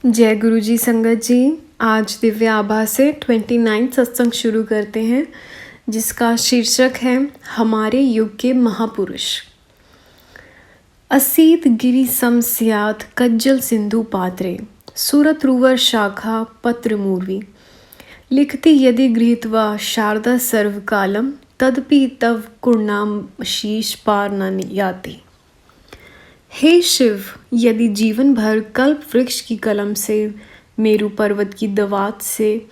जय गुरु जी संगत जी। आज दिव्य आभा से 29 सत्संग शुरू करते हैं, जिसका शीर्षक है हमारे युग के महापुरुष। असीत गिरि सम स्यात् कज्जल सिंधु पात्रे, सूरत रुवर शाखा पत्र मूर्वी, लिखति यदि गृहीत्वा शारदा सर्वकालम, तदपि तव कुर्णाम शीश पार न याति। हे शिव, यदि जीवन भर कल्प वृक्ष की कलम से, मेरु पर्वत की दवात से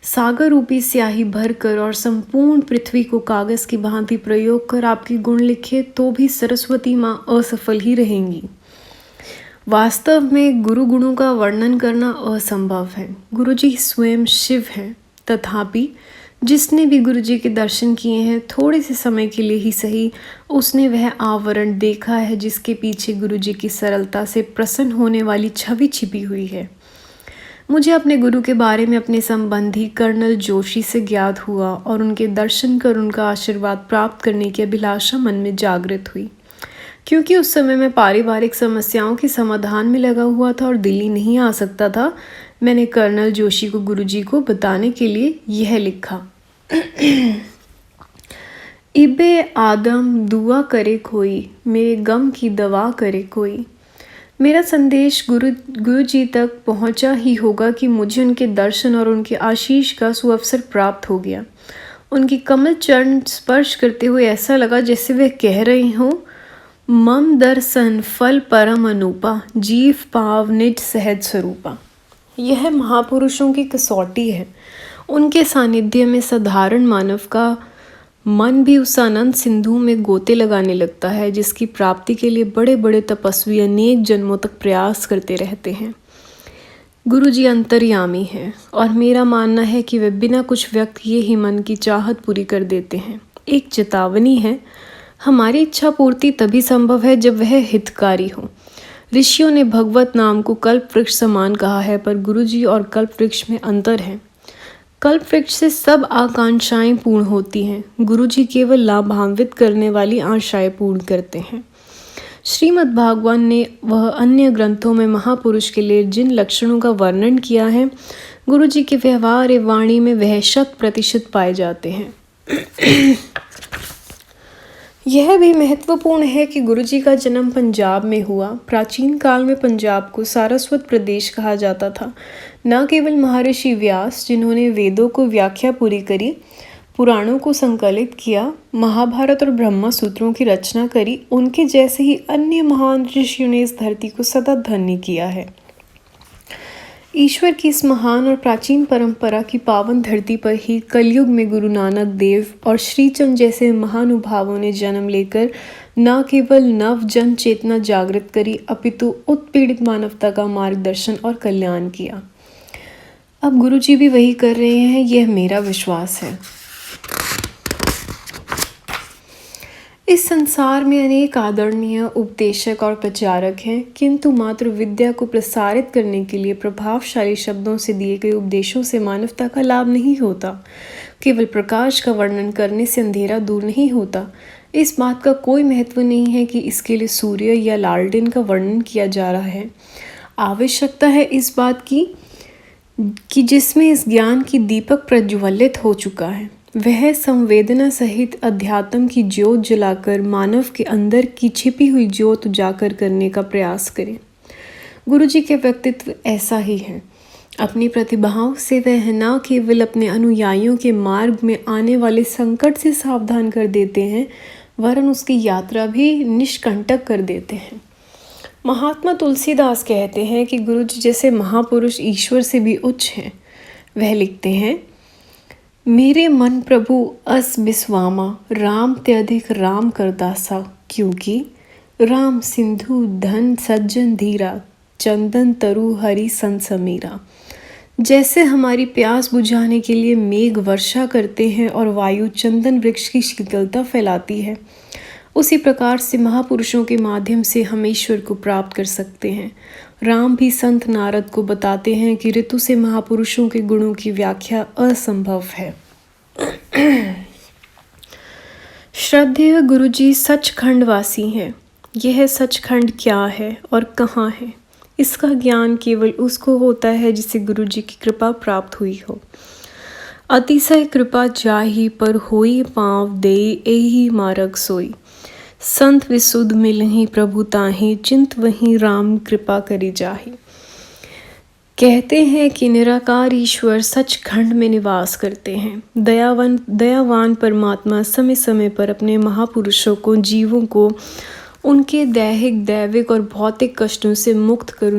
सागर रूपी स्याही भर कर और संपूर्ण पृथ्वी को कागज की भांति प्रयोग कर आपके गुण लिखे, तो भी सरस्वती माँ असफल ही रहेंगी। वास्तव में गुरु गुणों का वर्णन करना असंभव है। गुरु जी स्वयं शिव हैं, तथापि जिसने भी गुरु जी के दर्शन किए हैं, थोड़े से समय के लिए ही सही, उसने वह आवरण देखा है जिसके पीछे गुरु जी की सरलता से प्रसन्न होने वाली छवि छिपी हुई है। मुझे अपने गुरु के बारे में अपने संबंधी कर्नल जोशी से ज्ञात हुआ और उनके दर्शन कर उनका आशीर्वाद प्राप्त करने की अभिलाषा मन में जागृत हुई। क्योंकि उस समय मैं पारिवारिक समस्याओं के समाधान में लगा हुआ था और दिल्ली नहीं आ सकता था, मैंने कर्नल जोशी को गुरु जी को बताने के लिए यह लिखा। इबे आदम दुआ करे कोई, मेरे गम की दवा करे कोई। मेरा संदेश गुरु जी तक पहुंचा ही होगा कि मुझे उनके दर्शन और उनके आशीष का सुअवसर प्राप्त हो गया। उनकी कमल चरण स्पर्श करते हुए ऐसा लगा जैसे वे कह रहे हों, मम दर्शन फल परम अनूपा, जीव पाव निज सहज स्वरूपा। यह महापुरुषों की कसौटी है। उनके सानिध्य में साधारण मानव का मन भी उस अनंत सिंधु में गोते लगाने लगता है, जिसकी प्राप्ति के लिए बड़े बड़े तपस्वी अनेक जन्मों तक प्रयास करते रहते हैं। गुरु जी अंतर्यामी हैं और मेरा मानना है कि वे बिना कुछ व्यक्त किए ही मन की चाहत पूरी कर देते हैं। एक चेतावनी है, हमारी इच्छा पूर्ति तभी संभव है जब वह हितकारी हो। ऋषियों ने भगवत नाम को कल्प वृक्ष समान कहा है, पर गुरु जी और कल्प वृक्ष में अंतर है। कल्प वृक्ष से सब आकांक्षाएं पूर्ण होती हैं, गुरु जी केवल लाभान्वित करने वाली आशाएं पूर्ण करते हैं। श्रीमद् भागवत ने वह अन्य ग्रंथों में महापुरुष के लिए जिन लक्षणों का वर्णन किया है, गुरु जी के व्यवहार एवं वाणी में वह 100% पाए जाते हैं। यह भी महत्वपूर्ण है कि गुरु जी का जन्म पंजाब में हुआ। प्राचीन काल में पंजाब को सारस्वत प्रदेश कहा जाता था। न केवल महर्षि व्यास, जिन्होंने वेदों को व्याख्या पूरी करी, पुराणों को संकलित किया, महाभारत और ब्रह्मा सूत्रों की रचना करी, उनके जैसे ही अन्य महान ऋषियों ने इस धरती को सदा धन्य किया है। ईश्वर की इस महान और प्राचीन परंपरा की पावन धरती पर ही कलयुग में गुरु नानक देव और श्रीचंद जैसे महानुभावों ने जन्म लेकर न केवल नव जन चेतना जागृत करी, अपितु उत्पीड़ित मानवता का मार्गदर्शन और कल्याण किया। अब गुरु जी भी वही कर रहे हैं, यह मेरा विश्वास है। इस संसार में अनेक आदरणीय उपदेशक और प्रचारक हैं, किंतु मात्र विद्या को प्रसारित करने के लिए प्रभावशाली शब्दों से दिए गए उपदेशों से मानवता का लाभ नहीं होता। केवल प्रकाश का वर्णन करने से अंधेरा दूर नहीं होता। इस बात का कोई महत्व नहीं है कि इसके लिए सूर्य या लालटेन का वर्णन किया जा रहा है। आवश्यकता है इस बात की कि जिसमें इस ज्ञान की दीपक प्रज्वलित हो चुका है, वह संवेदना सहित अध्यात्म की ज्योत जलाकर मानव के अंदर की छिपी हुई ज्योत उजागर करने का प्रयास करें। गुरु जी के व्यक्तित्व ऐसा ही है। अपनी प्रतिभाओं से वह न केवल अपने अनुयायियों के मार्ग में आने वाले संकट से सावधान कर देते हैं, वरन उसकी यात्रा भी निष्कंटक कर देते हैं। महात्मा तुलसीदास कहते हैं कि गुरु जी जैसे महापुरुष ईश्वर से भी उच्च हैं। वह लिखते हैं, मेरे मन प्रभु अस बिस्वामा, राम त्यधिक राम करदासा, क्योंकि राम सिंधु धन सज्जन धीरा, चंदन तरु हरि सन समीरा। जैसे हमारी प्यास बुझाने के लिए मेघ वर्षा करते हैं और वायु चंदन वृक्ष की शीतलता फैलाती है, उसी प्रकार से महापुरुषों के माध्यम से हम ईश्वर को प्राप्त कर सकते हैं। राम भी संत नारद को बताते हैं कि ऋतु से महापुरुषों के गुणों की व्याख्या असंभव है। श्रद्धेय गुरु जी सचखंड वासी हैं। यह सचखंड क्या है और कहाँ है, इसका ज्ञान केवल उसको होता है जिसे गुरु जी की कृपा प्राप्त हुई हो। अतिशय कृपा जाहि पर होई पाँव दे एहि मार्ग सोई। संत विशुद्ध मिलहि प्रभु ताहि चिंत वहीं राम कृपा करी जाहि। कहते हैं कि निराकार ईश्वर सचखंड में निवास करते हैं। दयावान परमात्मा समय समय पर अपने महापुरुषों को, जीवों को उनके दैहिक, दैविक और भौतिक कष्टों से मुक्त कर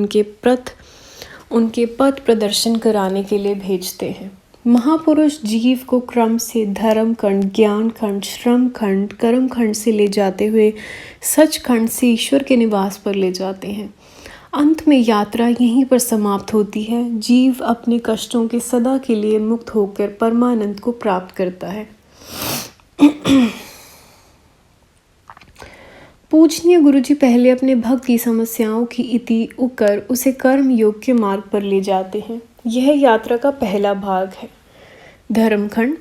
उनके पथ प्रदर्शन कराने के लिए भेजते हैं। महापुरुष जीव को क्रम से धर्म खंड, ज्ञान खंड, श्रम खंड, कर्म खंड से ले जाते हुए सचखंड से ईश्वर के निवास पर ले जाते हैं। अंत में यात्रा यहीं पर समाप्त होती है। जीव अपने कष्टों के सदा के लिए मुक्त होकर परमानंद को प्राप्त करता है। पूजनीय गुरुजी पहले अपने भक्त की समस्याओं की इति उकर उसे कर्म योग के मार्ग पर ले जाते हैं। यह यात्रा का पहला भाग है। धर्मखंड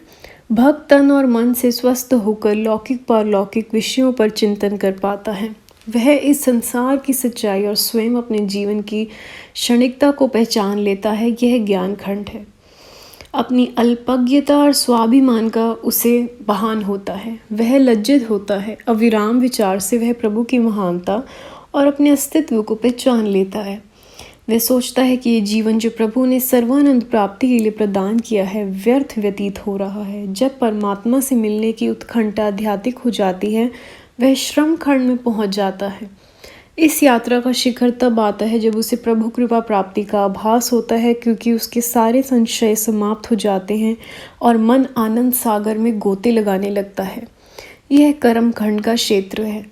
भक्त तन और मन से स्वस्थ होकर लौकिक पारलौकिक विषयों पर चिंतन कर पाता है। वह इस संसार की सच्चाई और स्वयं अपने जीवन की क्षणिकता को पहचान लेता है। यह ज्ञान खंड है। अपनी अल्पज्ञता और स्वाभिमान का उसे भान होता है। वह लज्जित होता है। अविराम विचार से वह प्रभु की महानता और अपने अस्तित्व को पहचान लेता है। वह सोचता है कि ये जीवन जो प्रभु ने सर्वानंद प्राप्ति के लिए प्रदान किया है व्यर्थ व्यतीत हो रहा है। जब परमात्मा से मिलने की उत्कंठा आध्यात्मिक हो जाती है, वह श्रम खंड में पहुंच जाता है। इस यात्रा का शिखर तब आता है जब उसे प्रभु कृपा प्राप्ति का आभास होता है, क्योंकि उसके सारे संशय समाप्त हो जाते हैं और मन आनंद सागर में गोते लगाने लगता है। यह कर्म खंड का क्षेत्र है।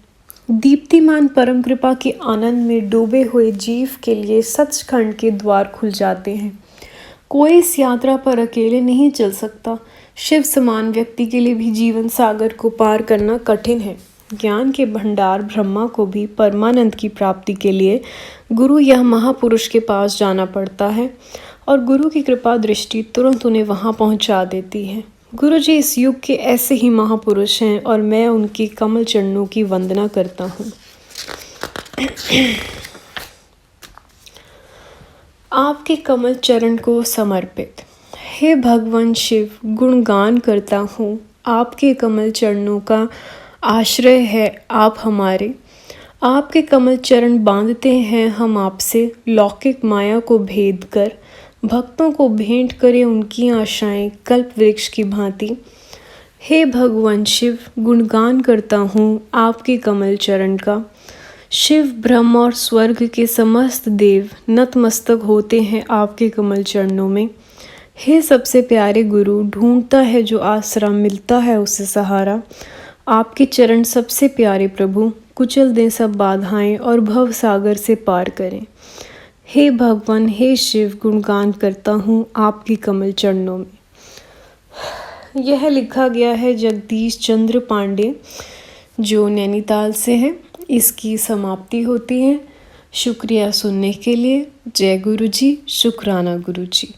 दीप्तिमान परम कृपा के आनंद में डूबे हुए जीव के लिए सचखंड के द्वार खुल जाते हैं। कोई इस यात्रा पर अकेले नहीं चल सकता। शिव समान व्यक्ति के लिए भी जीवन सागर को पार करना कठिन है। ज्ञान के भंडार ब्रह्मा को भी परमानंद की प्राप्ति के लिए गुरु या महापुरुष के पास जाना पड़ता है और गुरु की कृपा दृष्टि तुरंत उन्हें वहां पहुंचा देती है। गुरु जी इस युग के ऐसे ही महापुरुष हैं और मैं उनके कमल चरणों की वंदना करता हूँ। आपके कमल चरण को समर्पित। हे भगवान शिव, गुणगान करता हूँ। आपके कमल चरणों का आश्रय है आप हमारे। आपके कमल चरण बांधते हैं हम आपसे। लौकिक माया को भेद कर भक्तों को भेंट करें उनकी आशाएं कल्प वृक्ष की भांति। हे भगवान शिव, गुणगान करता हूँ आपके कमल चरण का। शिव, ब्रह्म और स्वर्ग के समस्त देव नतमस्तक होते हैं आपके कमल चरणों में। हे सबसे प्यारे गुरु, ढूंढता है जो आसरा, मिलता है उसे सहारा। आपके चरण सबसे प्यारे प्रभु, कुचल दें सब बाधाएं और भव सागर से पार करें। हे भगवान, हे शिव, गुणगान करता हूँ आपके कमल चरणों में। यह लिखा गया है जगदीश चंद्र पांडे, जो नैनीताल से हैं। इसकी समाप्ति होती है। शुक्रिया सुनने के लिए। जय गुरु जी, शुक्राना गुरु जी।